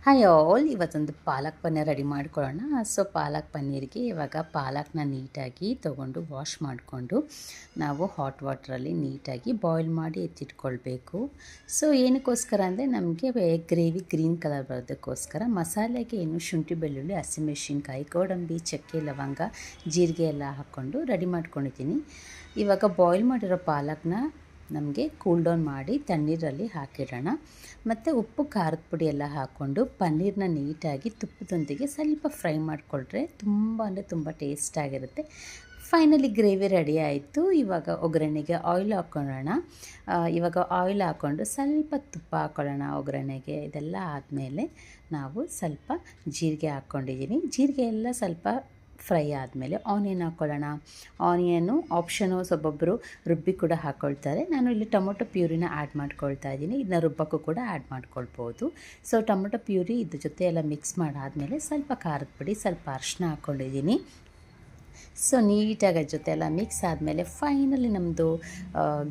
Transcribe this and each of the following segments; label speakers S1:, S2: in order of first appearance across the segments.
S1: Hi all, ಇವತ್ತೊಂದು palak paneer ready ಮಾಡ್ಕೊಳ್ಳೋಣ. So ಪಾಲಕ್ ಪನ್ನೀರಿಗೆ ಇವಾಗ ಪಾಲಕ್ನ ನೀಟಾಗಿ ತೊಗೊಂಡು ವಾಶ್ ಮಾಡಿಕೊಂಡು ನಾವು ಹಾಟ್ ವಾಟ್ರಲ್ಲಿ ನೀಟಾಗಿ ಬಾಯ್ಲ್ ಮಾಡಿ ಎತ್ತಿಟ್ಕೊಳ್ಬೇಕು. ಸೊ ಏನಕ್ಕೋಸ್ಕರ ಅಂದರೆ ನಮಗೆ ಗ್ರೇವಿ ಗ್ರೀನ್ ಕಲರ್ ಬರೋದಕ್ಕೋಸ್ಕರ. ಮಸಾಲೆಗೆ ಏನು ಶುಂಠಿ ಬೆಳ್ಳುಳ್ಳಿ ಹಸಿಮೆಣಸಿನ್ಕಾಯಿ ಗೋಡಂಬಿ ಚಕ್ಕೆ ಲವಂಗ ಜೀರಿಗೆ ಎಲ್ಲ ಹಾಕ್ಕೊಂಡು ರೆಡಿ ಮಾಡ್ಕೊಂಡಿದ್ದೀನಿ. ಇವಾಗ ಬಾಯ್ಲ್ ಮಾಡಿರೋ ಪಾಲಕ್ನ ನಮಗೆ ಕೂಲ್ ಡೌನ್ ಮಾಡಿ ತಣ್ಣೀರಲ್ಲಿ ಹಾಕಿಡೋಣ. ಮತ್ತು ಉಪ್ಪು ಖಾರದ ಪುಡಿ ಎಲ್ಲ ಹಾಕ್ಕೊಂಡು ಪನ್ನೀರನ್ನ ನೀಟಾಗಿ ತುಪ್ಪದೊಂದಿಗೆ ಸ್ವಲ್ಪ ಫ್ರೈ ಮಾಡಿಕೊಂಡ್ರೆ ತುಂಬ ಟೇಸ್ಟಾಗಿರುತ್ತೆ. ಫೈನಲಿ ಗ್ರೇವಿ ರೆಡಿ ಆಯಿತು. ಇವಾಗ ಒಗ್ಗರಣೆಗೆ ಆಯಿಲ್ ಹಾಕ್ಕೊಳ್ಳೋಣ. ಇವಾಗ ಆಯಿಲ್ ಹಾಕ್ಕೊಂಡು ಸ್ವಲ್ಪ ತುಪ್ಪ ಹಾಕ್ಕೊಳ್ಳೋಣ ಒಗ್ಗರಣೆಗೆ. ಇದೆಲ್ಲ ಆದಮೇಲೆ ನಾವು ಸ್ವಲ್ಪ ಜೀರಿಗೆ ಹಾಕ್ಕೊಂಡಿದ್ದೀನಿ. ಜೀರಿಗೆ ಎಲ್ಲ ಸ್ವಲ್ಪ ಫ್ರೈ ಆದಮೇಲೆ ಆನಿಯನ್ ಹಾಕ್ಕೊಳ್ಳೋಣ. ಆನಿಯನ್ನು ಆಪ್ಷನು, ಒಬ್ಬೊಬ್ಬರು ರುಬ್ಬಿ ಕೂಡ ಹಾಕ್ಕೊಳ್ತಾರೆ. ನಾನು ಇಲ್ಲಿ ಟೊಮೊಟೊ ಪ್ಯೂರಿನ ಆ್ಯಡ್ ಮಾಡ್ಕೊಳ್ತಾ ಇದ್ದೀನಿ. ಇದನ್ನ ರುಬ್ಬಕ್ಕೂ ಕೂಡ ಆ್ಯಡ್ ಮಾಡ್ಕೊಳ್ಬೋದು. ಸೊ ಟೊಮೊಟೊ ಪ್ಯೂರಿ ಇದ್ರ ಜೊತೆ ಎಲ್ಲ ಮಿಕ್ಸ್ ಮಾಡಾದಮೇಲೆ ಸ್ವಲ್ಪ ಖಾರದ ಪುಡಿ ಸ್ವಲ್ಪ ಅರಿಶಿನ ಹಾಕ್ಕೊಂಡಿದ್ದೀನಿ. ಸೊ ನೀಟಾಗಿ ಅದ್ರ ಜೊತೆ ಎಲ್ಲ ಮಿಕ್ಸ್ ಆದಮೇಲೆ ಫೈನಲಿ ನಮ್ಮದು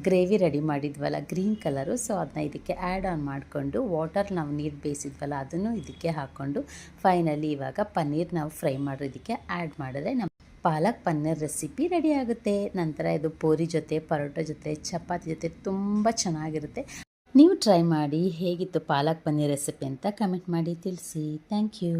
S1: ಗ್ರೇವಿ ರೆಡಿ ಮಾಡಿದ್ವಲ್ಲ ಗ್ರೀನ್ ಕಲರು, ಸೊ ಅದನ್ನ ಇದಕ್ಕೆ ಆ್ಯಡ್ ಆನ್ ಮಾಡಿಕೊಂಡು ವಾಟರ್ ನಾವು ನೀರು ಬೇಯಿಸಿದ್ವಲ್ಲ ಅದನ್ನು ಇದಕ್ಕೆ ಹಾಕ್ಕೊಂಡು ಫೈನಲಿ ಇವಾಗ ಪನ್ನೀರ್ ನಾವು ಫ್ರೈ ಮಾಡೋದಕ್ಕೆ ಆ್ಯಡ್ ಮಾಡಿದ್ರೆ ನಮ್ಮ ಪಾಲಕ್ ಪನ್ನೀರ್ ರೆಸಿಪಿ ರೆಡಿ ಆಗುತ್ತೆ. ನಂತರ ಇದು ಪೂರಿ ಜೊತೆ ಪರೋಟ ಜೊತೆ ಚಪಾತಿ ಜೊತೆ ತುಂಬ ಚೆನ್ನಾಗಿರುತ್ತೆ. ನೀವು ಟ್ರೈ ಮಾಡಿ ಹೇಗಿತ್ತು ಪಾಲಕ್ ಪನ್ನೀರ್ ರೆಸಿಪಿ ಅಂತ ಕಮೆಂಟ್ ಮಾಡಿ ತಿಳಿಸಿ. Thank you.